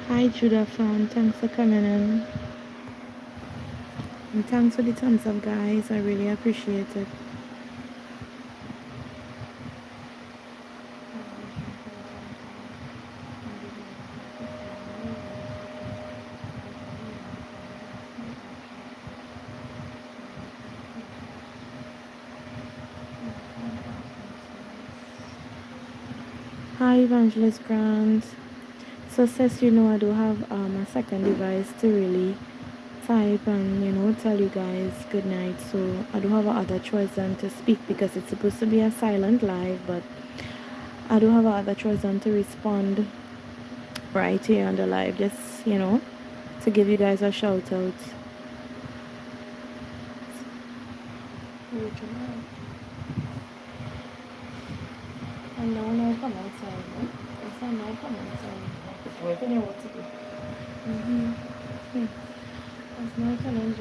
Hi Judah fan, thanks for coming in. And thanks for the thumbs up guys, I really appreciate it. Hi Evangelist Grant. So sis, you know I do have a second device to really type and tell you guys good night. So I do have other choice than to speak because it's supposed to be a silent live, but I do have other choice than to respond right here on the live. Just to give you guys a shout out. And now come outside, no? It's now come outside. Working out what to do. That's my challenge.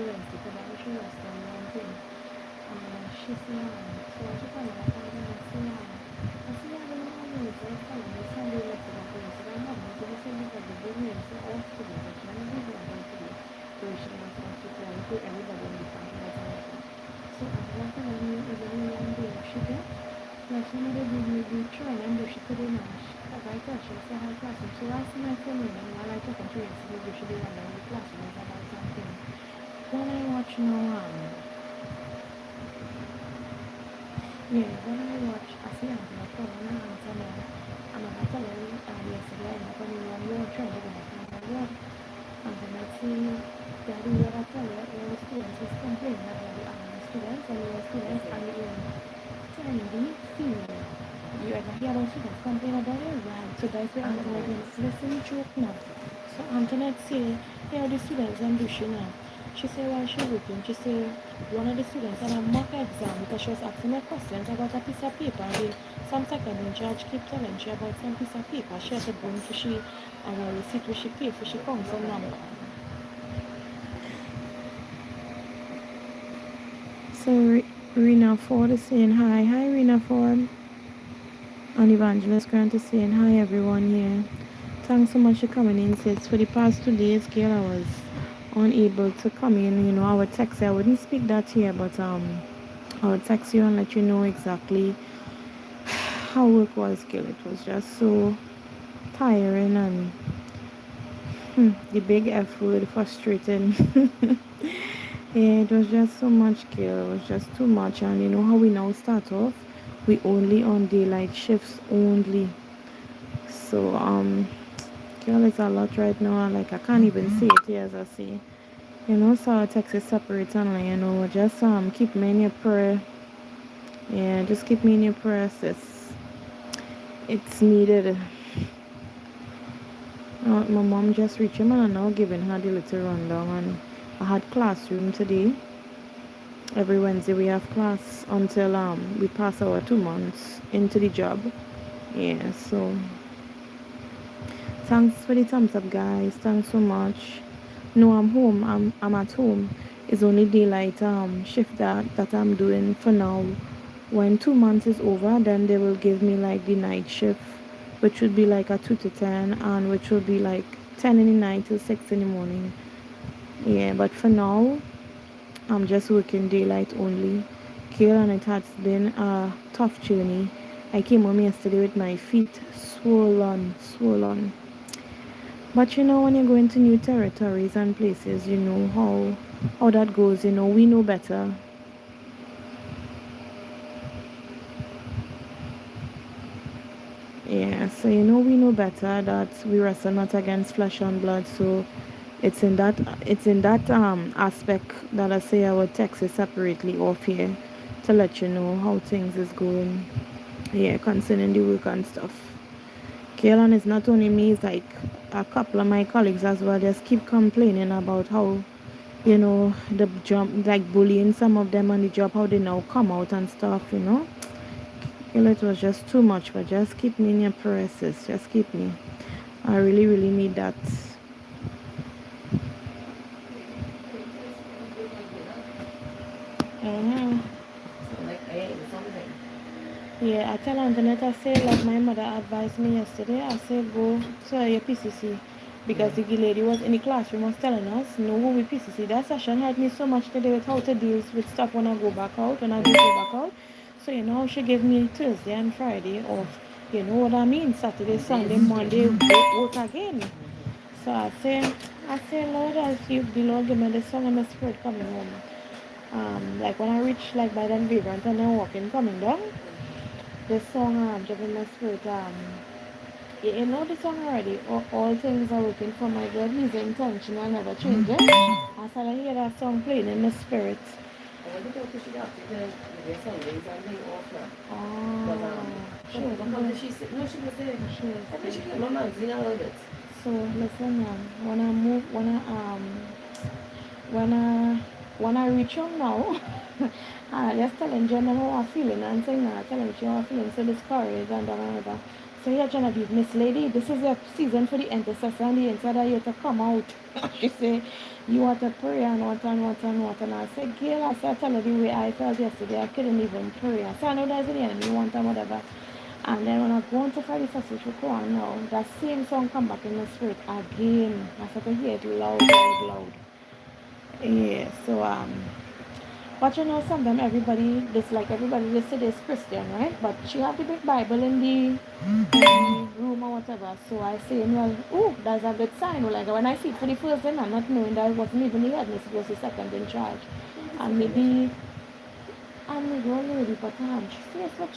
Wednesday because I wish she was done one thing. She said, so I took her like, I said, I don't know how many days I found this Sunday left of the so I'm not going to say because the good news is off today, but she never did one today. So she was on to tell everybody in the family was on. So I want to know is only one day she get. Like some of the do try and do she could in as I tell she said her classroom. So I see my phone and while I talk to her, she did one the classroom was about something. When I watch now yeah, when I watch, I see I'm going to put on an answer now. And I'm going to tell her yesterday, I'm going to run your train, I'm going to find my word. I'm going to see that what I tell her, all the students is complaining about the students and the students and the trendy female. You ever hear those students complain about it? Right. So that's where I'm going to listen joke now. So Antoinette say, here are the students and do she now. She said while she working, she said one of the students had a mock exam because she was asking her questions about a piece of paper. And some second in charge keep telling she about some piece of paper. She had to bring for she and a receipt where she paid for she council number. So Rena Ford is saying hi. Hi Rena Ford. And Evangelist Grant is saying hi everyone here. Thanks so much for coming in, sis. For the past 2 days, girl, I was unable to come in. You know, I would text you. I wouldn't speak that here, but I would text you and let you know exactly how work was, girl. It was just so tiring and the big F word, frustrating. Yeah, it was just so much, girl. It was just too much. And you know how we now start off? We only on daylight shifts only. So girl, it's a lot right now. Like I can't even say it here as I say. You know, so our text is separate and like, you know, just keep me in your prayer. Yeah, just keep me in your prayer, sis. It's needed. My mom just reached him and I'm now giving her the little rundown. And I had classroom today. Every Wednesday we have class until we pass our 2 months into the job. Yeah, so thanks for the thumbs up, guys. Thanks so much. No, I'm home. I'm at home. It's only daylight shift that I'm doing for now. When 2 months is over, then they will give me like the night shift, which would be like a 2 to 10, and which will be like 10 in the night till 6 in the morning. Yeah, but for now, I'm just working daylight only. Kill, and it has been a tough journey. I came home yesterday with my feet swollen. But you know, when you go into new territories and places, you know how that goes. You know, we know better. Yeah, so you know we know better that we wrestle not against flesh and blood. So it's in that aspect that I say I would text you separately off here to let you know how things is going. Yeah, concerning the work and stuff. Kaelan, is not only me, it's like a couple of my colleagues as well. Just keep complaining about how, you know, the job, like bullying some of them on the job, how they now come out and stuff, you know. Well, it was just too much, but just keep me in your prayers, sis. Just keep me. I really, really need that. Mm-hmm. Yeah, I tell Antoinette, I say, like my mother advised me yesterday, I said, go to your PCC. Because the lady was in the classroom was telling us, no, we PCC. That session helped me so much today with how to deal with stuff when I go back out, when I do go back out. So, you know, she gave me Thursday and Friday off. You know what I mean? Saturday, Sunday, Monday, work again. So I say, Lord, I see the Lord give me the song and the spirit coming home. Like when I reach like by then Vibrant and then walking coming down, this song giving my spirit you know the song already. All things are working for my good. He's intentional, never changes. As I hear that song playing in my spirit. So listen, when I reach home now, I just telling Jen how I'm feeling and saying that, telling she how I'm feeling so discouraged and whatever. So yeah, Genevieve, Miss Lady, this is a season for the intercessor and the insider here to come out. She say, you want to pray and what and what and what. And I said, Gail, I said, tell her the way I felt yesterday. I couldn't even pray. I said, I know there's the enemy, want and whatever. And then when I go into Friday Sausage with Koran now, that same song come back in my spirit again. I started to hear it loud, loud, loud. Yeah, so but you know, sometimes everybody, everybody, they say this Christian, right? But she have the big Bible in the room or whatever. So I say, well, oh, that's a good sign. Well, like when I see it for the first time, I'm not knowing that it wasn't even the headmistress, it was the second in charge. And maybe, a lady, but she feels like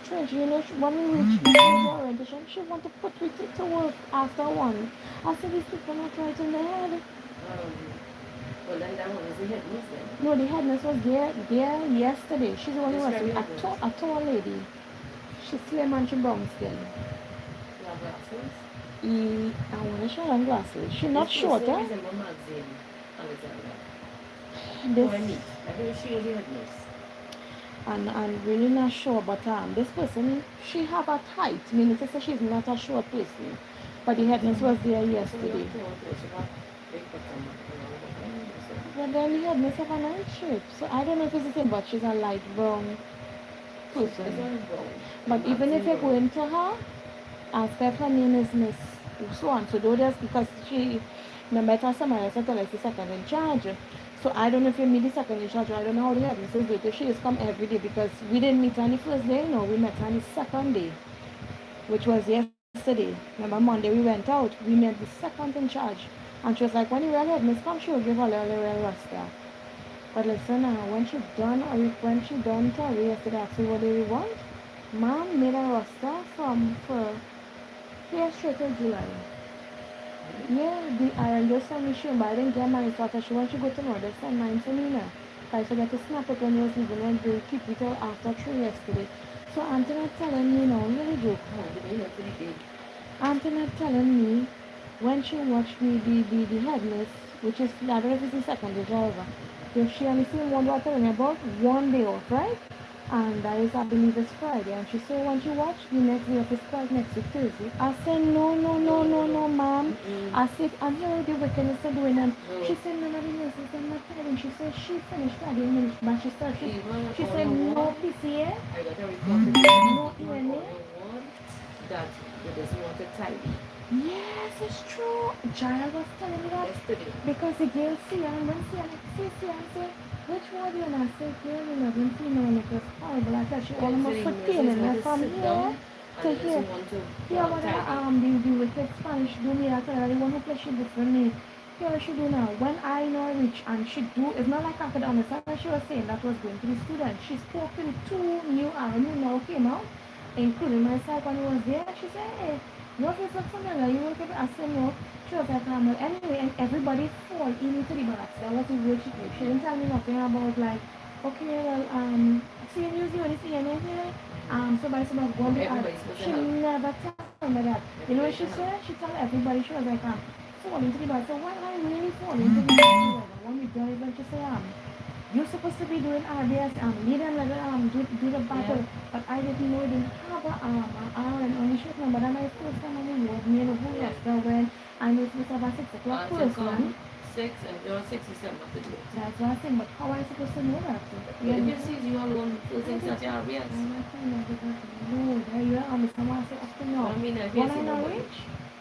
strange. You know, when we reach the orientation, she want to put me to work after one. I said, these people are not right in the head. Well, then that one was the headmistress then? No, the headmistress was there yesterday. She's the one who was a tall lady. She's slim and she brown skin. You have glasses? I want to show her glasses. She's not short, eh? This, I think she is the headmistress. and I'm really not sure, but this person, she have a height. I mean, to say she's not a short person. But the headmistress was there yesterday. But then the headmistress have a night shape. So I don't know if it's the same, but she's a light brown person. But even if you go into her, ask her if her name is Miss so and so do this because she remember somewhere I said tell her she's second in charge. So I don't know if you meet the second in charge, I don't know how the headmistress do it. She is come every day because we didn't meet on the first day, no, we met on the second day, which was yesterday. Remember Monday we went out, we met the second in charge. And she was like, when the real headmistress come, she will give her a real roster. But listen, when she done Terry yesterday, asked me what they want. Mom made a roster for here straight till July. Yeah, I just sent me Shane, but I didn't get mine, so after she wants to go to tomorrow, they send mine for me now. I forgot to snap it when you was leaving and they keep it till after 3 yesterday. So Anthony telling me now, really joke. Anthony telling me when she watched the headless, which is I don't know if it's the second day, however, if she only seen one what telling me about 1 day off, right? And that is, I believe, it's Friday. And she said, when she watched the next day of his Friday, next week, Thursday. I said, no, ma'am. I said, I'm here with the wickedness of doing them. She said, none of the nurses are not telling. She said, she finished studying ministry, but she said, she said, no PCA, no ENA. That it doesn't want to tidy. Yes, it's true. Jaya was telling me that. Yesterday. Because the girl see her, and when see her, I say, which one do you want? I say, girl, you know, when see me, it was horrible. I tell she almost put pain in her from here to here. Yeah, what the wicked Spanish do me, I tell her, the one who play she do for me. Here she do now. When I know reach and she do, it's not like I could understand what she was saying that was going to the students. She spoke to the two new now came out, including myself when he was there. She said, hey, your face looks familiar. You look at it, I said no. She was like, well, anyway, and everybody fall into the box. That was the way she did. She didn't tell me nothing about like, okay, well, seeing you see CNN here. Somebody go to she never tell me that. You know what she said? She told everybody, she was like, fall into the box. So why I really fall into the box? When we done it, like she said, you're supposed to be doing RBS, lead and let do the battle, but I didn't know it didn't have an RM on the ship number. That my first time on the road, me and the whole yesterday when I knew it was about 6 o'clock person. 6 and you're 6 is 7 of the day. That's what I said, but how am I supposed to know that? If you see you alone, first things that you RBS. I'm not saying that because, no, there you are, someone say up to now. I mean, if you see nobody.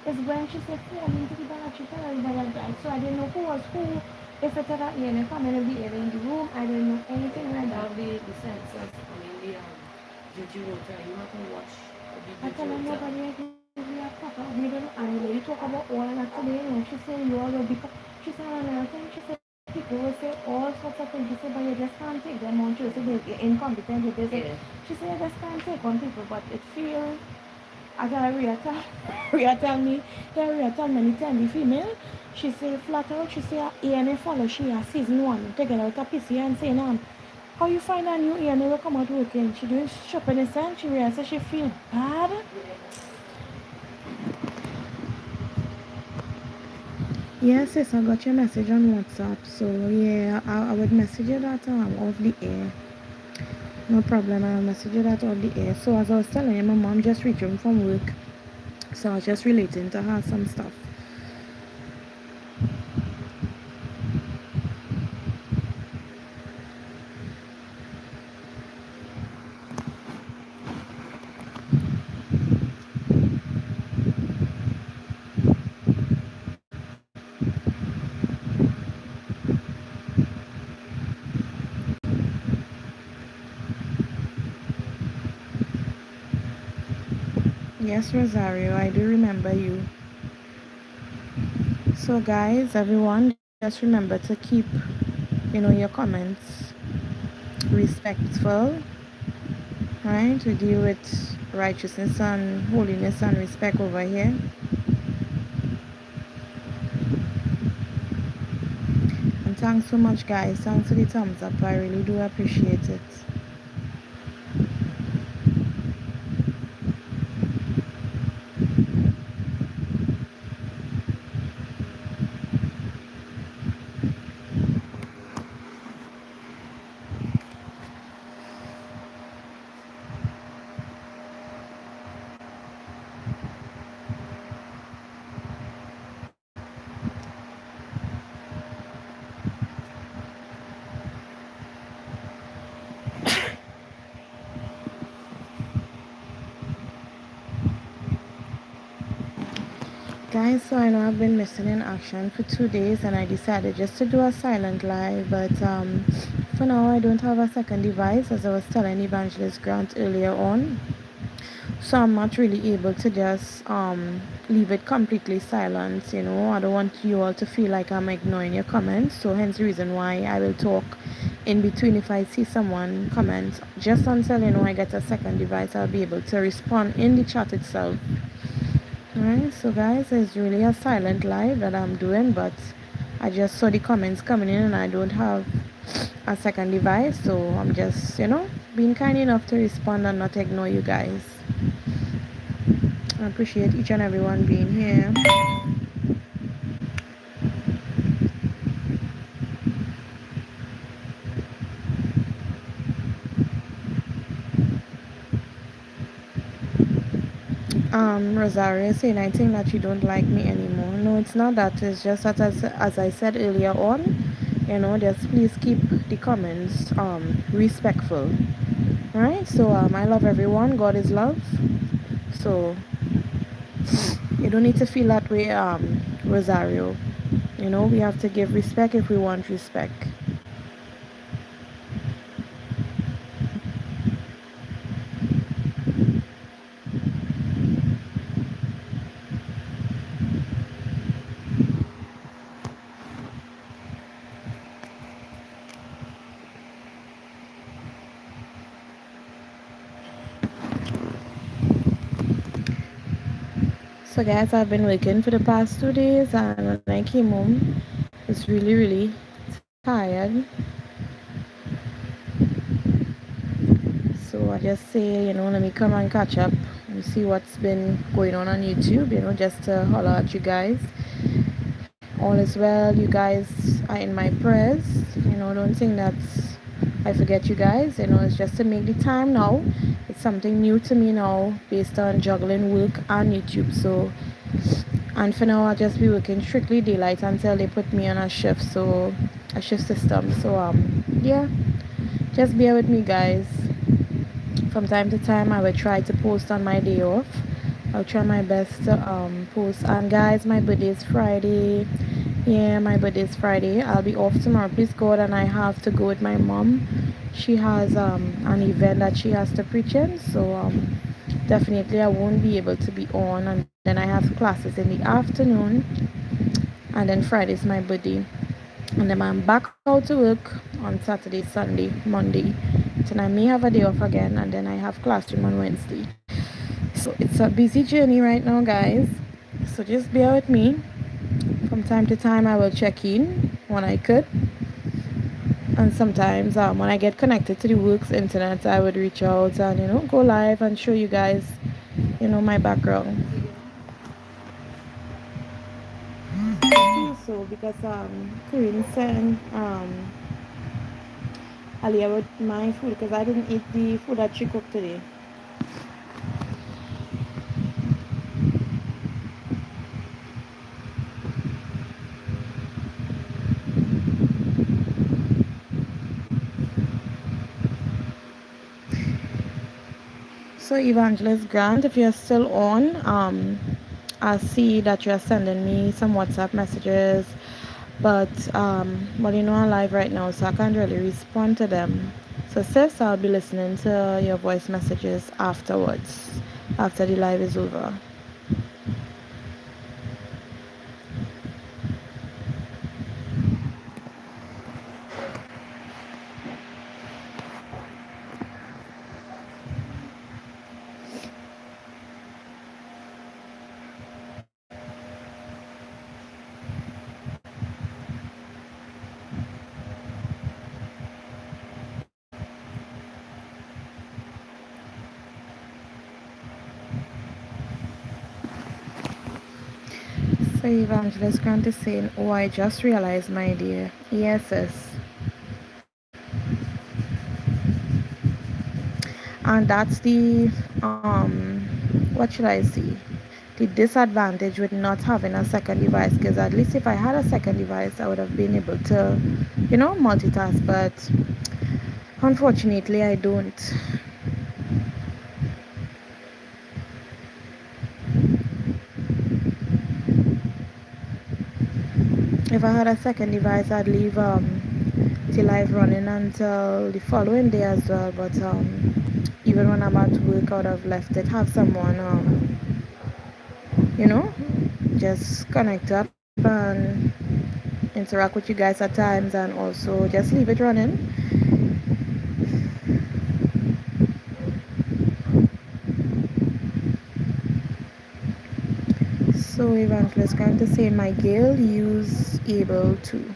Is when she said, fall into the bag, she tell everybody like that. So I didn't know who was who. If it's at that ENF, I'm going to be in the room. I didn't know anything like that. The census, I mean, the Juju Rota, you have to watch the I tell her nobody give me a proper. We don't, and the lady talk about all of that today. You know, she said, you all will become, she said another thing. She said, people will say all sorts of things. She said, but you just can't take them on. She said, you're incompetent. She said, you just can't take on people, but it feels. I got Rhea tell me, Rhea tell me anytime the female, she say flat out, she say ENA follow she a season 1, together with a PC and saying, how you find a new ENA will come out working? She doing shopping and she Rhea say she feel bad. Yes, sis, I got your message on WhatsApp, so yeah, I would message you that off the air. No problem, I'll message you that on the air. So as I was telling you, my mom just returned from work. So I was just relating to her some stuff. Yes, Rosario, I do remember you. So guys, everyone, just remember to keep, your comments respectful, right? We deal with righteousness and holiness and respect over here. And thanks so much, guys. Thanks for the thumbs up. I really do appreciate it. Guys, so I know I've been missing in action for 2 days and I decided just to do a silent live, but for now I don't have a second device as I was telling Evangelist Grant earlier on. So I'm not really able to just leave it completely silent. I don't want you all to feel like I'm ignoring your comments, so hence the reason why I will talk in between. If I see someone comment, just until I get a second device, I'll be able to respond in the chat itself. Alright, so guys, it's really a silent live that I'm doing, but I just saw the comments coming in and I don't have a second device, so I'm just being kind enough to respond and not ignore you guys. I appreciate each and everyone being here. Rosario saying, I think that you don't like me anymore. No, it's not that. It's just that, as I said earlier on, just please keep the comments respectful. Alright, so I love everyone. God is love. So you don't need to feel that way, Rosario. We have to give respect if we want respect. So guys, I've been working for the past 2 days and when I came home, it's really, really tired. So I just say, let me come and catch up and see what's been going on YouTube, just to holler at you guys. All is well. You guys are in my prayers. Don't think that I forget you guys. It's just to make the time now. It's something new to me now based on juggling work and YouTube. So, and for now, I'll just be working strictly daylight until they put me on a shift. So, a shift system. So, yeah, just bear with me, guys. From time to time, I will try to post on my day off. I'll try my best to post. And guys, my birthday is Friday. Yeah, my birthday is Friday. I'll be off tomorrow. Please God, and I have to go with my mom. She has an event that she has to preach in. So definitely I won't be able to be on. And then I have classes in the afternoon. And then Friday is my birthday. And then I'm back out to work on Saturday, Sunday, Monday. Then I may have a day off again, and then I have classroom on Wednesday. So it's a busy journey right now, guys. So just bear with me. From time to time, I will check in when I could. And sometimes when I get connected to the works internet, I would reach out and go live and show you guys my background. So because Corinne said Aliyah with my food because I didn't eat the food that she cooked today. So Evangelist Grant, if you're still on, I see that you're sending me some WhatsApp messages, but well, you know I'm live right now, so I can't really respond to them. So sis, I'll be listening to your voice messages afterwards, after the live is over. So Evangelist Grant is saying, oh, I just realized, my dear. Yes, sis. And that's the what should I say, the disadvantage with not having a second device, because at least if I had a second device I would have been able to, multitask, but unfortunately I don't. If I had a second device I'd leave the live running until the following day as well, but even when I'm at work I would have left it, have someone you know just connect up and interact with you guys at times, and also just leave it running. So Evangelist going to say my Gale use able to.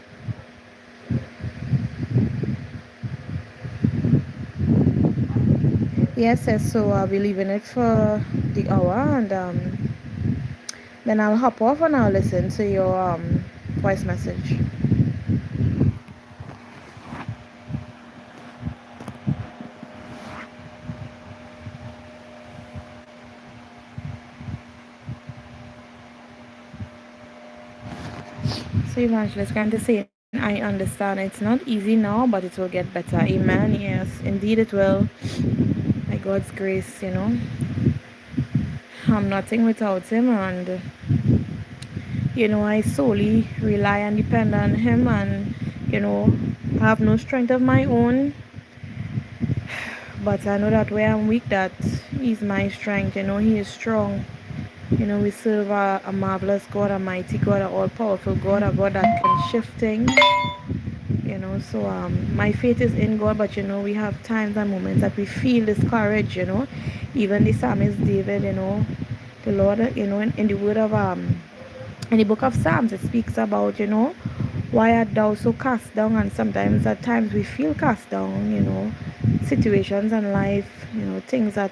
Yes, yes, so I'll be leaving it for the hour, and then I'll hop off and I'll listen to your voice message. So Evangelist going to say I understand it's not easy now, but it will get better. Amen. Yes, indeed it will. By God's grace, I'm nothing without him, and I solely rely and depend on him, and I have no strength of my own, but I know that where I'm weak, that he's my strength. He is strong. We serve a marvelous God, a mighty God, an all-powerful God, a God that can shift things. So my faith is in God, but we have times and moments that we feel discouraged. Even the psalmist David, the Lord, in the word of in the book of Psalms, it speaks about, why art thou so cast down? And sometimes at times we feel cast down, situations in life, things that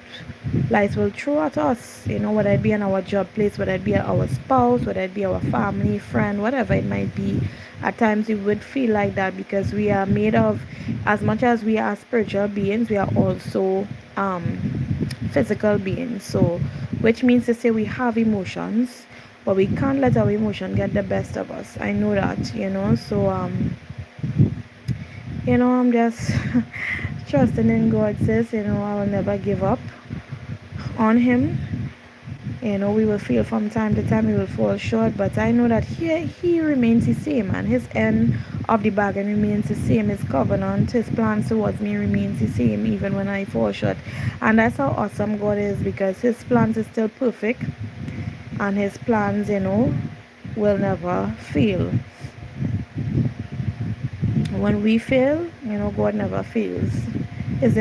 life will throw at us, whether it be in our job place, whether it be our spouse, whether it be our family, friend, whatever it might be. At times we would feel like that, because we are made of, as much as we are spiritual beings, we are also physical beings. So, which means to say we have emotions, but we can't let our emotion get the best of us. I know that, so I'm just trusting in God, sis. I will never give up on him. We will feel from time to time we will fall short, but I know that he remains the same, and his end of the bargain remains the same. His covenant, his plans towards me remains the same even when I fall short. And that's how awesome God is, because his plans is still perfect, and his plans, will never fail. When we fail, God never fails. His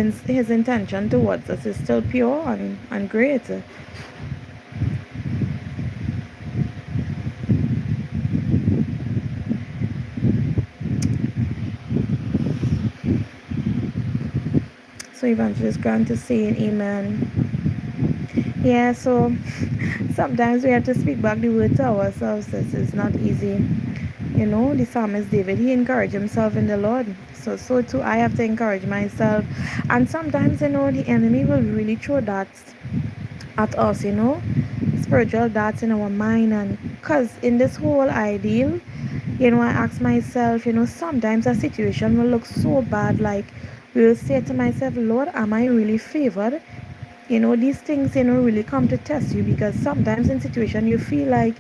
intention towards us is still pure and great. So Evangelist Grant is saying amen. Yeah, so sometimes we have to speak back the word to ourselves. This is not easy. The psalmist David, he encouraged himself in the Lord. So too, I have to encourage myself. And sometimes, the enemy will really throw darts at us, spiritual darts in our mind. And because in this whole ideal, I ask myself, sometimes a situation will look so bad, like will say to myself, Lord, am I really favored? These things, really come to test you, because sometimes in situation you feel like,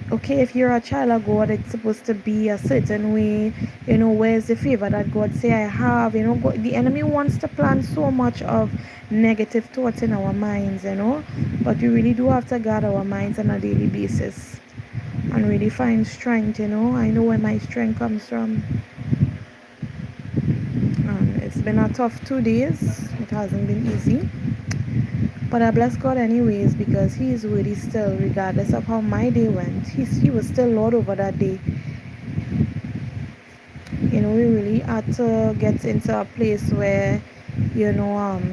okay, if you're a child of God, it's supposed to be a certain way. Where's the favor that God say I have? The enemy wants to plant so much of negative thoughts in our minds, but we really do have to guard our minds on a daily basis and really find strength. I know where my strength comes from. And it's been a tough 2 days. It hasn't been easy. But I bless God anyways, because He is worthy still, regardless of how my day went. He was still Lord over that day. We really had to get into a place where,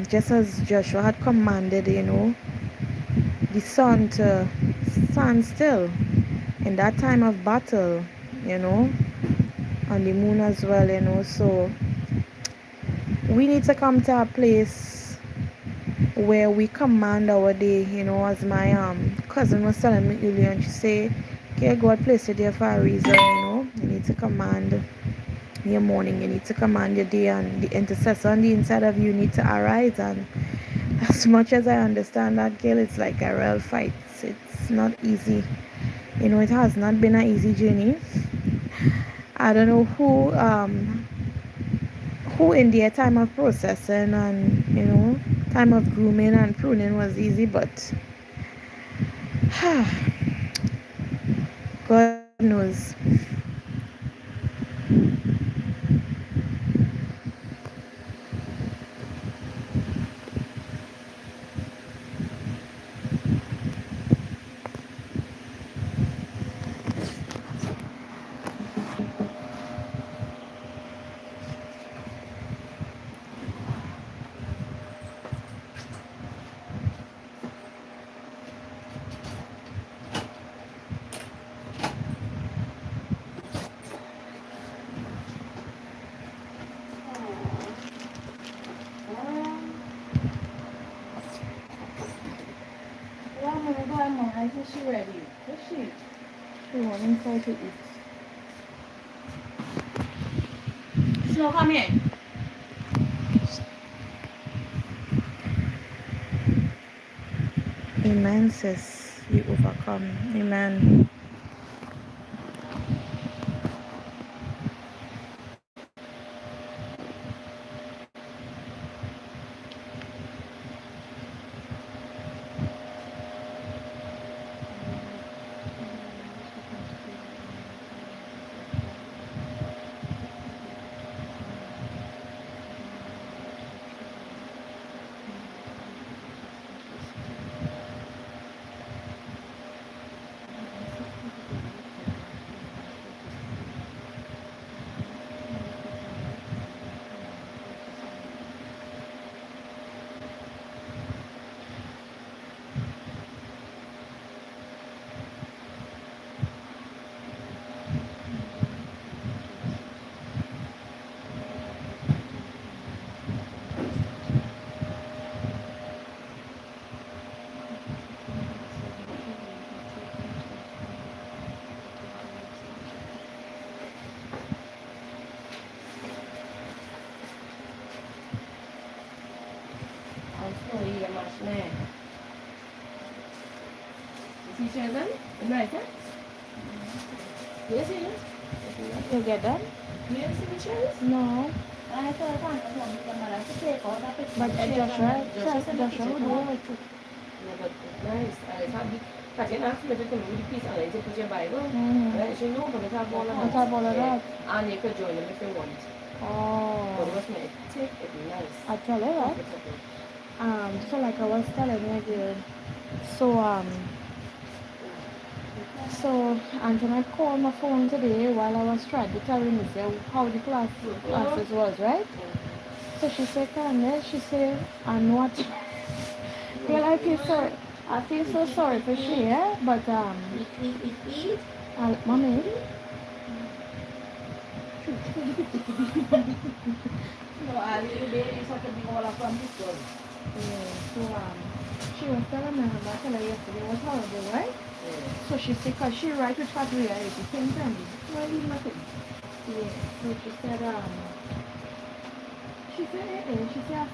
just as Joshua had commanded, the sun to stand still in that time of battle, and the moon as well, So we need to come to a place where we command our day, as my cousin was telling me earlier, and she say, okay, God placed you there for a reason, You need to command your morning, you need to command your day, and the intercessor on the inside of you need to arise. And as much as I understand that, girl, it's like a real fight. It's not easy. It has not been an easy journey. I don't know who in their time of processing and time of grooming and pruning was easy, but God knows. I think she ready. Is she? She went inside to eat. Snow, come here. Amen, sis. You overcome. Amen. Snow, eat a much man. Is he chosen? Right, huh? Yes, he is. You get that? Yes, he chose. No. I thought I found the mother to take all that picture. But Joshua would do it. Yeah, but nice. I thought because you asked me to come with the piece and I to put your Bible. Mm-hmm. I actually know, but I have all of I have all of that. And you could join them if you want. But Oh. it was my take it nice. I tell you that. So like I was telling you again. So Antoinette called my phone today while I was trying to tell me how the classes was, right? So she said, Kanye, she said, and what? Girl, I feel so sorry for she, but mommy, No, I little baby is something all from this one. Yeah, so she was telling me about her yesterday was horrible, right? Yeah. So she said, cause she write with fat reality, same time. Well, even nothing. Yeah, so she said a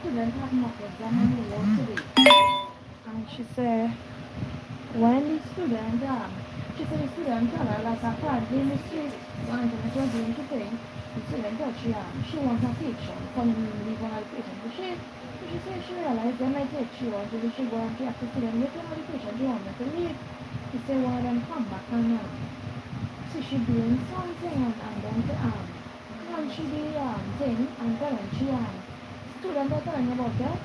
student had mock exam on the wall today. And she said, when the student, she said the student told her, like apparently in the street, one of them was doing to pay, the student told she wants a patient, from leave one of the patient. She said she realized they might take she was, so she go and she asked the student, which one of the patient you want me to leave? She said one of them come back and so she doing something and then once she the thing and then she student are telling about that.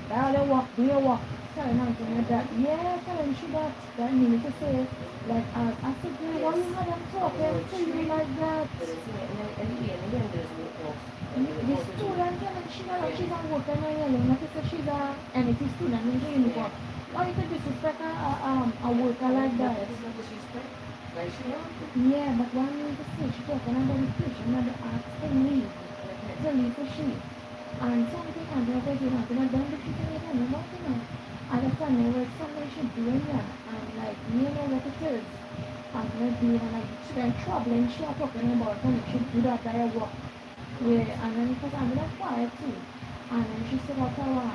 That other walk, do your walk, telling her something like that. Yeah, telling she that means to say like I said, girl, why you had them talking to you like that? The student telling she that she's a worker and yelling, not to say she's a NET student in the uniform. Why you could disrespect a worker like that? Yeah, but one need to say she talking about the patient, not the ask to leave. To leave for she. And something and the other thing happened, and then the people are telling about I just don't know what somebody should do in there. And like, you know what it is. I'm gonna do it, and like, she got trouble, and she are talking about when she do that by a walk. Yeah, and then because I'm gonna quiet too. And then she said, I'll tell her,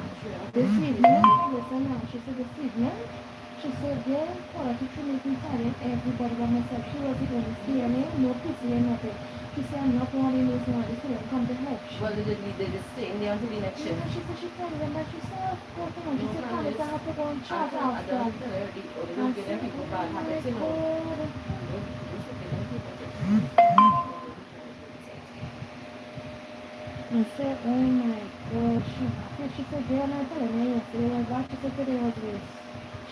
this evening, listen now, she said this evening, she said, yeah, politics should make me silent everybody by myself. She wasn't going to see me, no pussy or nothing. She said, I'm not one of those ones who don't come to help. Well, they did stay in there until the election. Yeah, she said she told them that she said, oh, come on, she said, come, I have to go and chat I after. don't tell her, they don't give them people bad habits, you know. I said, oh my God, she said, girl, I'm telling you yesterday was that, she said today was this.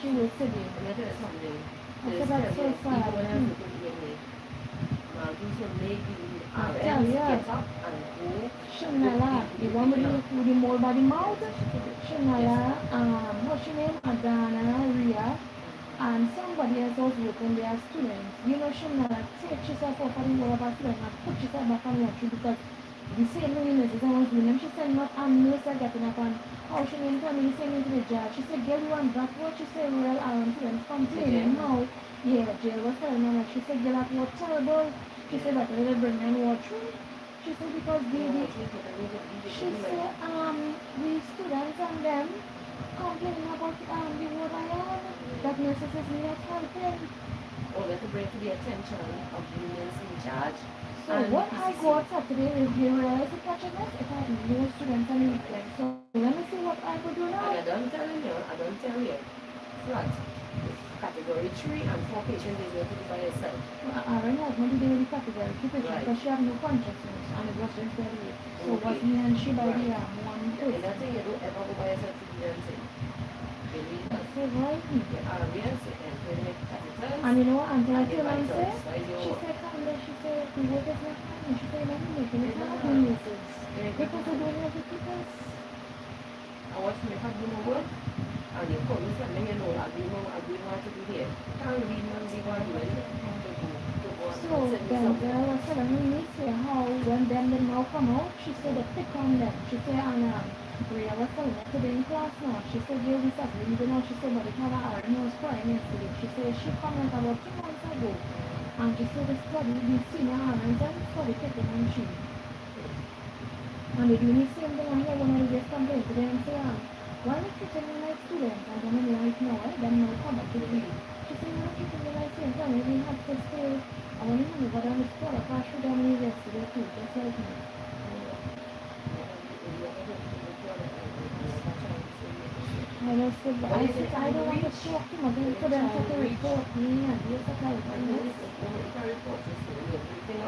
She was today. Let me tell you something. I said, that's so sad. Even when I was looking at me, do some lady, I tell you, get up and go. Shanala, the one with the mole by the mouth, Shanala, what's your name? Adana, Ria, and somebody else was working their students. You know, Shanala take herself off of the wall of her student and put herself back on watch because the same illnesses I was doing them. She said, not nurse are getting up and how she named me the same into the judge. She said, girl, you want back what? She said, well, students complaining now. Yeah, jail was telling her, she said, girl, that was terrible. She said, that they bring them watch. She said because she said the students and them complaining about the word I am that nurses is not helping. Or let it bring to the attention of the unions in charge. So what I go out Saturday is the realistic catchiness, it has no students and weekend. So let me see what I could do now. I don't tell you. Flat. Category 3 and 4 patients is going to be by yourself. Aaron has not been in the category 2 patient Right. because she has no consciousness and it was just very late. So Okay. was me and she by Right. the one And person. that thing you don't ever go by yourself to do anything. You need I us. said, right? Get RBS and clinic catheters. And you know what Auntie And came and the said? vitals. That is your She work. said, come there, she said, the work is not fine. She said, let me make it. It's not doing nurses. Because I don't have the people. I watch me have no work. And you come and say, you know, I do want to do here. Can't read and see what you So then girl was telling me, say how when them now come out, she said they pick on them. She said, and Rhea was telling her today in class now. She said, yeah, we start reading now. She said, but the father Aaron was crying yesterday. She said, she commented about 2 months ago. And she said, the study, the senior Aaron, and study picking on she. And they do the same thing on here when I just complain to them and say, why are you treating me like students? And then I'm like, no, them no come back to me. She said, you're not treating me like students. And we have to stay. I want to move on the school. I should have moved yesterday too, just like me. I just said, I don't want to talk to them for them to report me and yes, I can't. You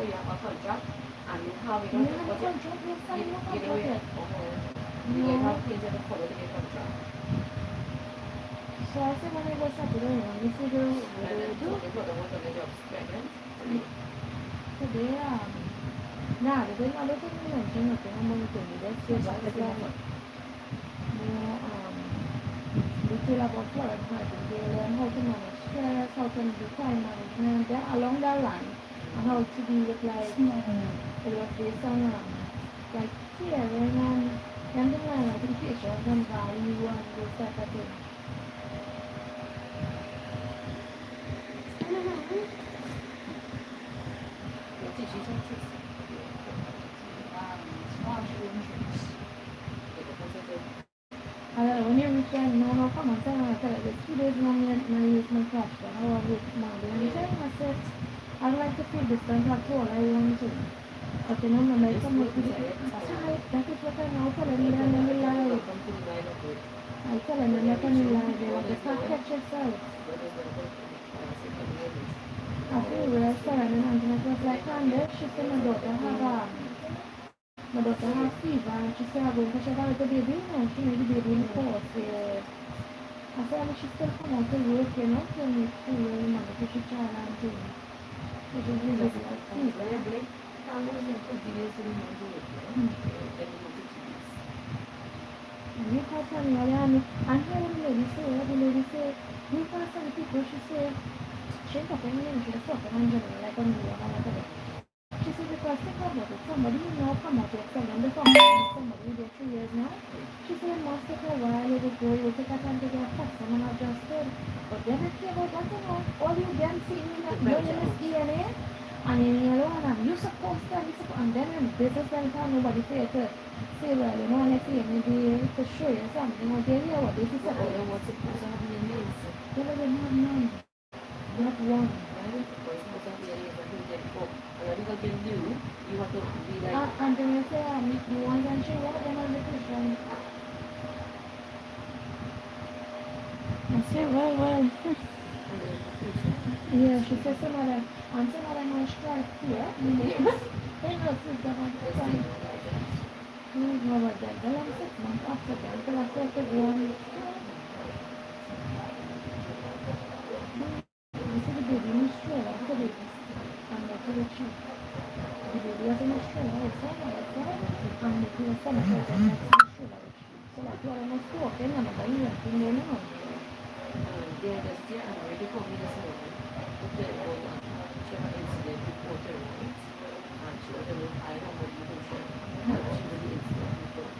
have a contract and you have You have a contract, yes, I have a contract yet. You have things that follow the contract. So I said when I go Saturday, you figure what And do then we do? the brother was on the job pregnant. Today, nah, they didn't mention nothing about the thing. That's just like, detail about Florence Nightingale and how to manage stress, how to do time management, then along that line. and how to be with like a lot based on like caring and the like education and value and those type of things. What did you say? When you reach out, no, no, come on, tell me, tell it. 2 days long, my use my cash, but how I with Monday. And tell I said, I'd like to feel distant, that's all I want to. But you know, my come with it. That is what I now tell them, and then they lie. I tell them, and then they lie. They like, it's not catch yourself. I feel real sorry, and Antoinette was like, Candace, she said my daughter have my daughter have fever, and she said, I'm going to check out the baby, and she made the baby in the course. I said, she still come out to work, you know, to make food, and to she try and do. Which is really good. Fever. And you can't tell me, and here the lady say, you can't tell the people, she said, she got a name, she was talking in general, like a new one, like a she said, because think about it, somebody you know come out here, tell them the somebody who did 3 years now. She said, it must take a while, it will grow, it will take a time to get custom and adjusted. But they don't care about that, you know. All you them see in that million's DNA, and in your own, and you supposed to, and then in business and time, nobody say to say, well, you know, let's say, maybe to show you something, you know, they hear what they see, what's supposed to happen in this. They don't have none. Not one. Because they do, you have to be like. And then you say, you want to show what them on the Christian. I say, well. Yeah, she said some of them, and some of them are strike here. They know system on the side. You know what that, they'll have 6 months after that, they'll have to go on. You see the baby in Australia, the baby, and that's the chief. The baby was in Australia, it's all right, and the summer, so that's Australia. So like, you're almost talking, and I'm going to know. Yeah, that's the already called me this morning. The she had an incident reporter, right? And she was able to hide on what you can say. She was the incident reporter.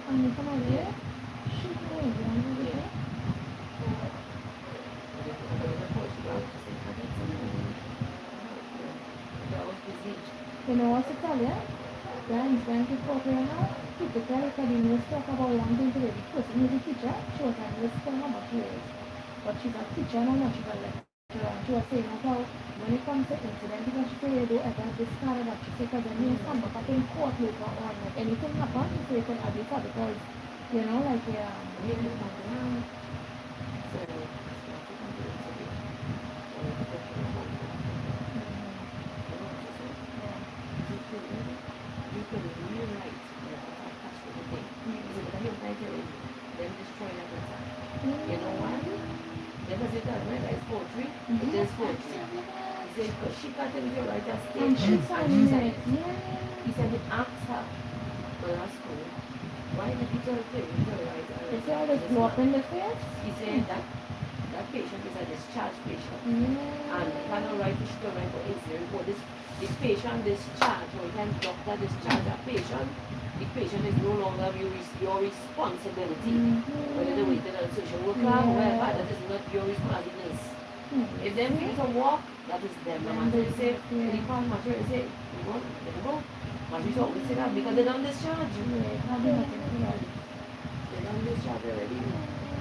And you come over here? She came over here. You know what's Italian? Then when people now, typically Academy talk about one thing to the person who's a teacher, she was at this for how much years. But she's a teacher, no, not she's a lecturer. She was saying about when it comes to incident, because she said they do ever discard that she said because then you come back up in court later on, like anything happen, she said could have this because, you know, like you could rewrite the attached to the thing. So that you might them destroy that attack. You know why? Because it doesn't matter, it's poetry, it is poetry. He said, because she can't tell you to write a statement. And she signed it. He said, he asked her, well, that's cool. Why did you tell her to write a Is there this blow up in the face? He said that patient is a discharged patient. And he cannot write the story for incident report. This patient discharged, or you can doctor discharge a patient, the patient is no longer your responsibility. Whether they waited on social worker, whoever, that is not your responsibility. If them feel to walk, that is them. And they say, the palm mature, they say, you go, let go. But we always say that because they don't discharge you. They don't discharge already.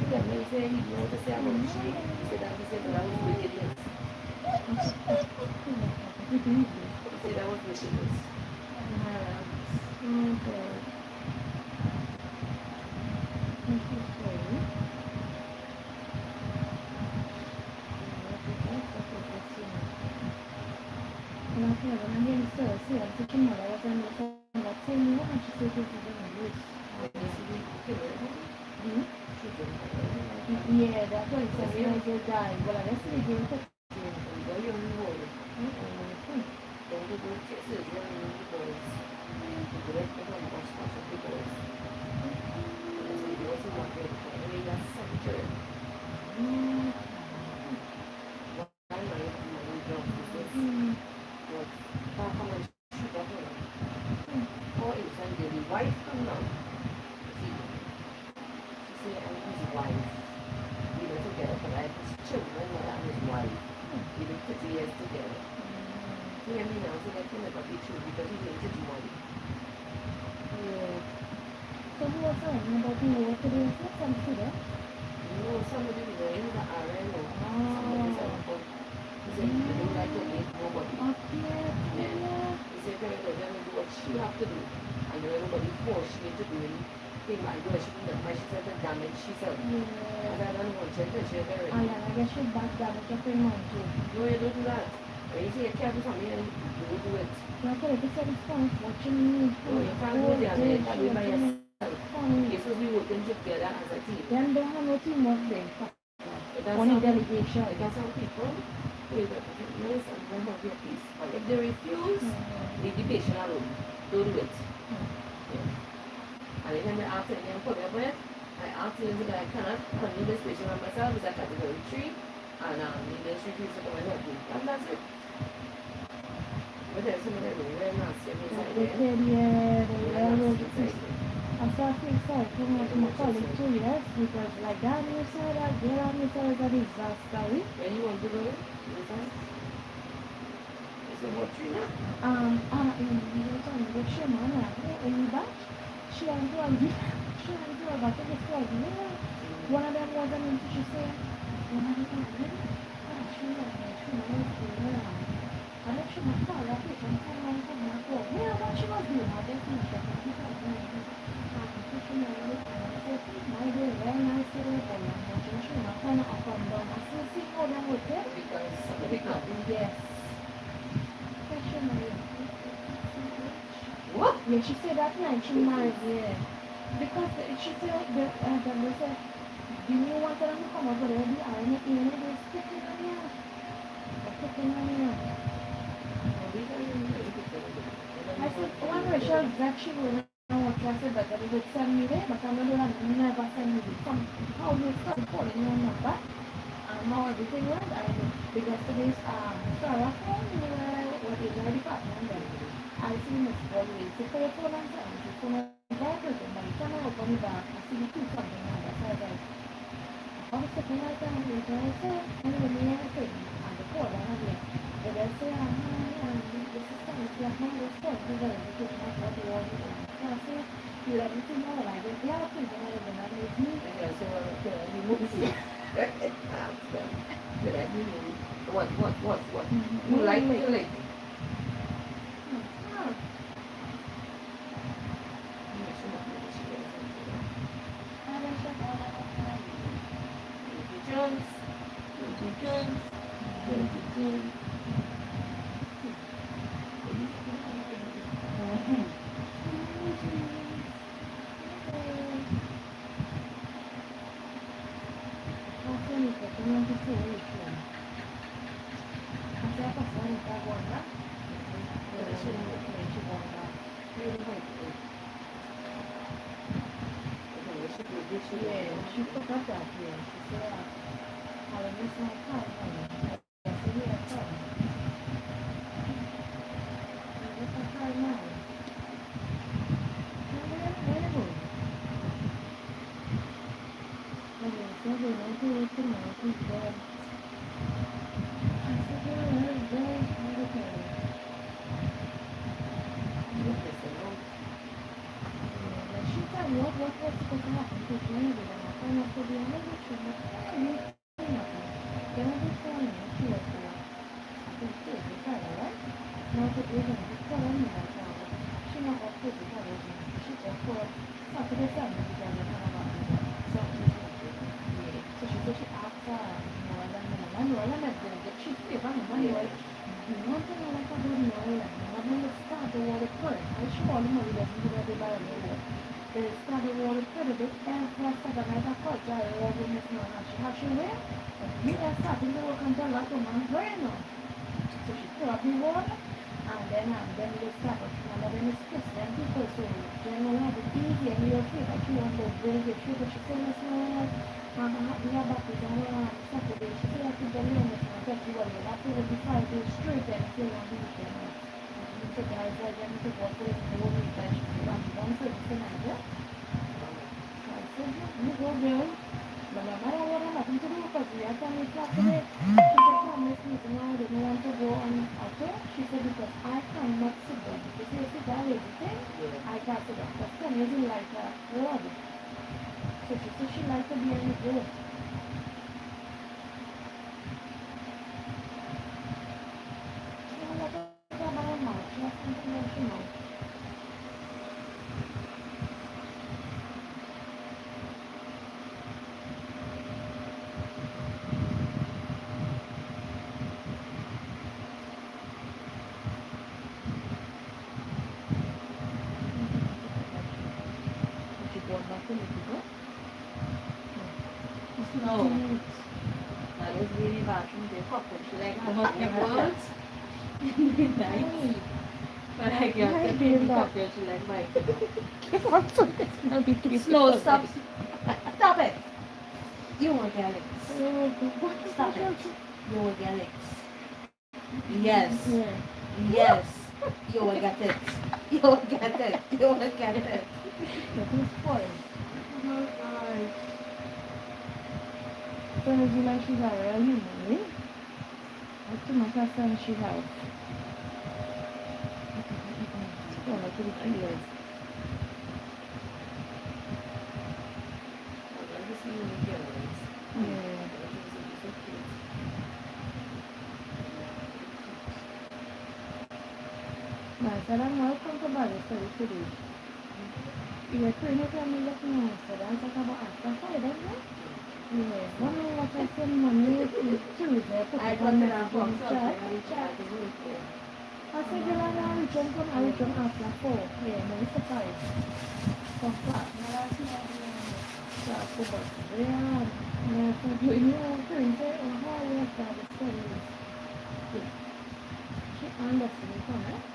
Then they say, you know, to say about cheat. He said that, he said that was wickedness. He said that was wickedness. Okay. Yeah, that's what it says. You know, you die. Well, I guess they do it. us together. You hear me now? So that can never be true because he needs his money. Yeah. So who was saying about the work today? What's some today? No, somebody is a RNO. Somebody's a phone. He said he don't like to hate nobody. Okay. Then he said tell her to do what she have to do. And then everybody force she to do anything like that. She did that. She said the damage she said. Yeah. And I don't want to tell she very. I guess she back damage up in mom too. No, you don't do that. When you say you can't do something, you don't do it. Yeah, but if it's watching me. No, you can't do it. You can't do it by yourself. You're supposed to be working together as a team. Then don't have no teamwork there. Only delegation. Because some people will recognize and will have your peace. But if they refuse, leave the patient alone. Don't do it. Yeah. And then I ask them, come here, boy. I ask them that I cannot handle this patient by myself. It's a category 3. And the industry refuse to come and help me. And that's it. But there's some of them very nasty inside there. I feel sorry for my colleague too, yes, because like that you said that get on you said that disaster. When you want to go, it's a what tree now? With Shimona, in the back, she and two of I think it's like, one of them wasn't into, she said, one of them, she I know she must call that patient, yeah, what she was doing, I definitely my dear, very nice little boy. I'm watching my phone up and down. I still see how them with it. Because somebody come. Yes. What? Yeah, she said that night she married, yeah. Because she said, they said, do you want them to come over there? The iron in it is sticking on you. Sticking on you. I said, one Rachel that she will I said that they would send me there, but I know that never send me there. Somehow they started calling your number. How everything went. Because today's Sarah phone, what is her department then? I see Miss Paul to pay your phone and send the phone and vibrating. By the time I open it back, I see the two something like that. So I was like, I was sitting right down here, so I said, and when you have a thing, and the call, and I'm like, but I say, this is kind of like my response to the verification of what you want to do. So I say, you let me see more like it. Yeah, I think I have another with me. Yeah, so you move it. What? You like what you like? Yeah, she put up that here. She said, I miss my car. I said, yeah, car. What's my car now? What's supposed to happen to me? And I find out to be a little bit then I just found out she was I think she was retired, right? Now to be able to tell me that she not got to the college. She just for Saturday family because they kind of so she said she asked her Manuel and that she said Manuel. One thing I like about Noel, Manuel start the water first. I show all the money that you do every bar in the world. They start the water pretty bit and first I got my coach. I already miss no how she wear. Me and starting to work until like a month right now. So she fill up the water and then we start and then it's kiss them people so generally have it easy and you'll feel like you want to bring it through but she said miss no we have back to Saturday. She said I think the limit and I said you will have to be 5 days straight and still on the weekend. You took the house like to go to the whole weekend. She said I'm going to the night. I said you go there. But no matter what I'm having to do, because we are coming back today, she said, promise me, I didn't want to go Good. So she said she liked to be in the group. No. That is really bathroom they cockroach like how much it was. Nice. But I can't take the cockroach like Mike. Slow, stop. Stop it. You organics. Stop it. You organics. Yes. Yes. You will get it. You will get it. You will get it. Who's spoiled? Oh my God. So you like she's a real human, eh? That's too much of she has. Oh, I could have years. Yeah. Mas era mal quanto trabalho for isso. E é por isso que a minha criança, ela acaba a né? Yeah. One of what I said money is Tuesday, I put it on my phone chat. I said, you like I jump on, I jump after 4. Yeah, no, it's surprised. From class. So I put it there. And I said, you know, friends, oh, how you start the studies? She understands, right?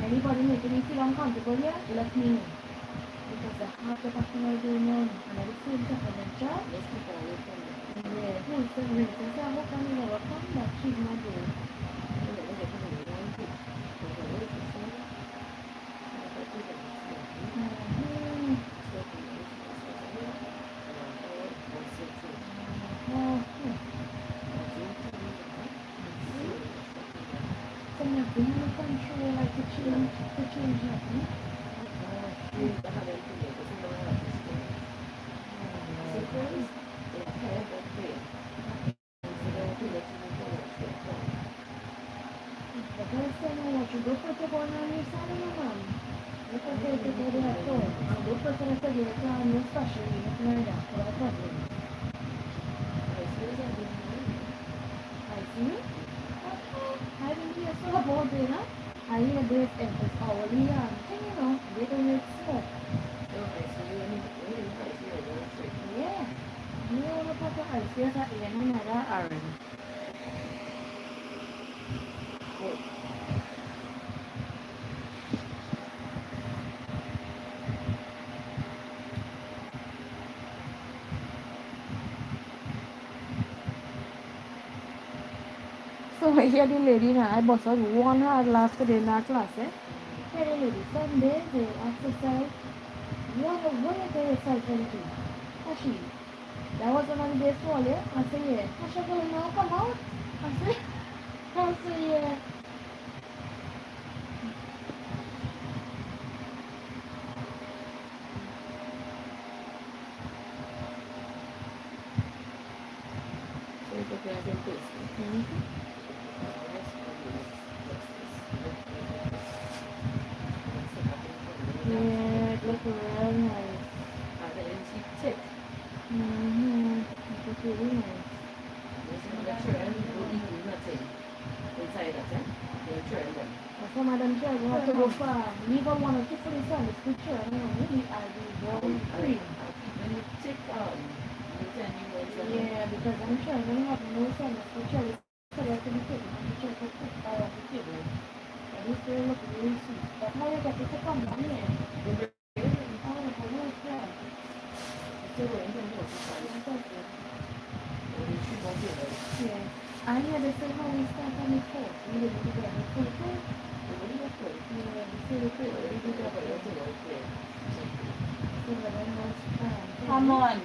Anybody making me feel uncomfortable here, let me know. Because the half the customer going on, and I feel the furniture. Yeah, who's the reason? So how come you never come? That she's not there. Do you have control like to change nothing? You have anything there, because you don't have this thing. Sequence, they have that way. So they will let you know what's going on. The first thing I want you to put it on your side, mom. Look at it, go to that door. And go put it at the gate, and you're special, you look like that, for that problem. I see it's a good one. I see. Okay. I didn't hear so about it, huh? I hear this emphasis hourly and thing, you know, they don't make smoke. No, I see you in I see you in trick. Yeah. You want to put the ice here at the end of another iron. Good. So I hear the lady now, I bust out one hard laugh today in that class, eh? Hey, the lady, Sunday, they exercise. What you get yourself into? And she, that was one of the days for you. I say, yeah. I said, well, now come out. I say, yeah. So it's okay, I can taste it. Yeah, it looks real nice. And then she tick. It looks really nice. There's another children who eat nothing inside that, eh? They're children. Some of them children have to go far. Leave a one or two for the sun. It's good children. Really, I do very free. When you tick you tell me what's Yeah, because I'm children have no sun. It's good children. So they have to be taken. And the children cook out of the table. And this they look really sweet. But how you get it to come down here? Oh, for no crap. still waiting for the size. Yeah. I hear they say how we start on the 4th. We didn't do that on the 4th. Yeah, they say the 4th. We do that on the 4th. So that I know it's fine. Come on.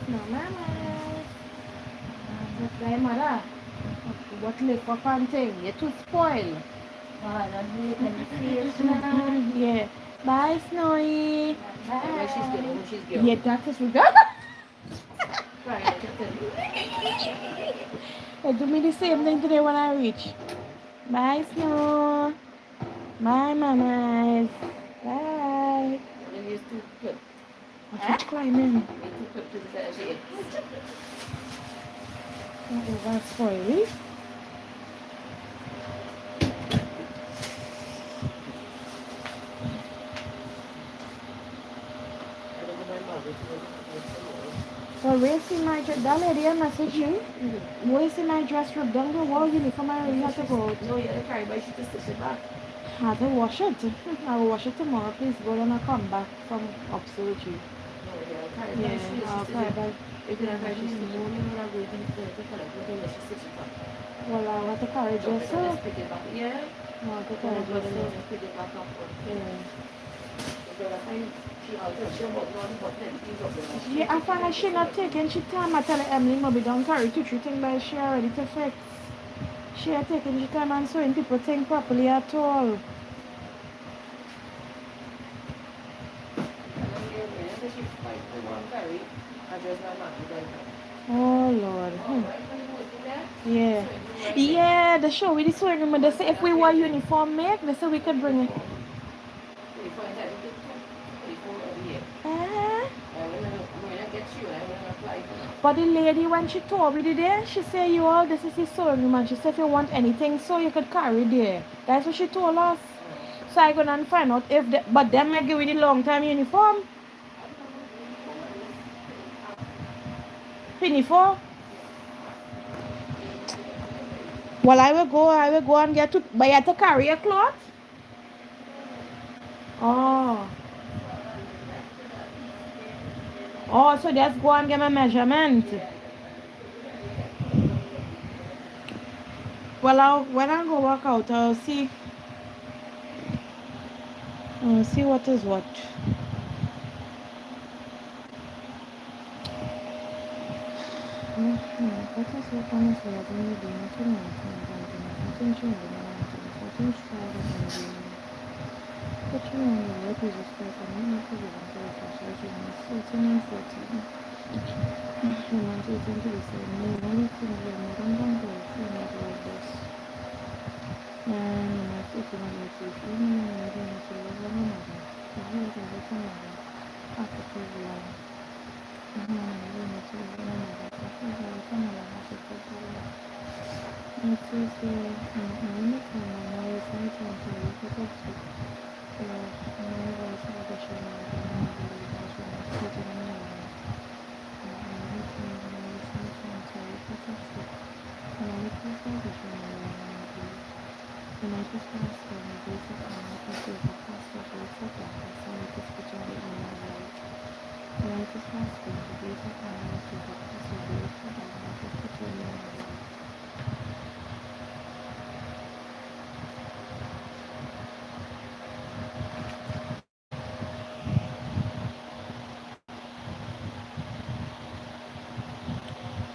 No, mama. That's right, mother. What lick up and thing? You're too spoiled. Oh, that's really kind of now. Yeah. Bye, Snowy. Where she's Bye. getting, she's getting. Yeah, that is regard. Right, I can tell you. They do me the same thing today when I reach. Bye, Snow. Bye, mamas. Bye. And then used to put, Watch climbing. need to put to the side of the Oh, that's spoily. I don't know my mother to go So, racing my dress. That lady I message you. Racing my dress ripped down the wall uniform. I really have to go out. No, yeah, carry my shit to stitch it back. I have to wash it. I will wash it tomorrow. Please go and I'll come back from upstairs with you. No, yeah, carry my Yeah, shit I'll to cry stitch it. back. If you don't carry shit, you won't even have to collect it, she stitch it back. Well, I want to carry Drop dress it and up. just pick it back. Yeah. I want to Go carry and dress up. just pick it back up. Yeah. Because I find she also, she about one button, things up there. Yeah, I find that she not taking she time. I tell her Emily maybe don't carry 2-3 things but she already to fix. She are taking she time and sewing people think properly at all. Oh Lord. Yeah. Yeah, the show with the sewing room. They say if we wear uniform make, they say we could bring it. Uh, but the lady when she told me today, she said you all this is the sewing room and she said if you want anything so you could carry there. That's what she told us. So I gonna find out if the, but them may give you the long time uniform. Uniform. Well I will go and get to but you have to carry a cloth. Oh. Oh, so just go and get my measurement. Well, when I go work out, I'll see. I'll see what is what. Hata sio kama thelathini dunia tuna Hata nchi nyingine hata nchi kawaida Tanzania Hata what is this person I'm not sure I'm very frustrated and 14 and 14 Romantic into the same no only thing we are not going to see not like this and my city one is if you know I'm going to see one another I hear that it's another after too long I'm going to see one another I feel like it's another after too long it's just I'm not going to know it's not going to be because of so my voice is the show now I'm going to be sitting in the room I'm not going to know it's not going to be because of and I just want to show my life and I just want to spend a basic and I think there's a pastor basic and I saw it just picture it in my life and I just want to spend a basic and I think the pastor basic and I just picture it in my life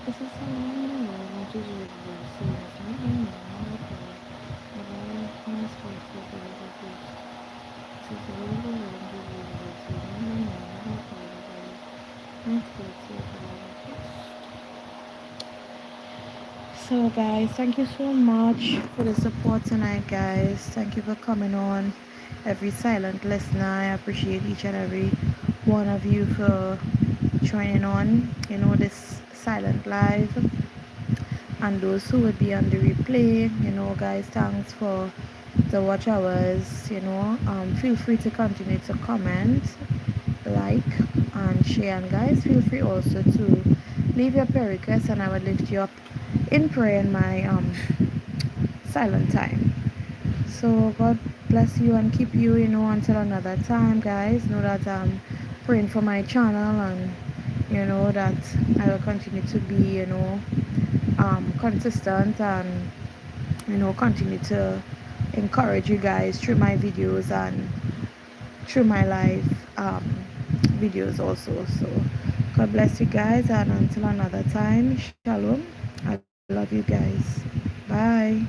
this is so long I want to do it very serious I don't know I don't know for the this is a little bit of a university I don't know so guys, thank you so much for the support tonight guys. Thank you for coming on. Every silent listener, I appreciate each and every one of you for joining on, this silent live. And those who would be on the replay, guys, thanks for the watch hours, feel free to continue to comment, like and share, and guys feel free also to leave your prayer requests and I will lift you up in prayer in my silent time. So God bless you and keep you, until another time guys. Know that I'm praying for my channel and that I will continue to be consistent and continue to encourage you guys through my videos and through my live videos also. So God bless you guys and until another time, shalom. I love you guys. Bye.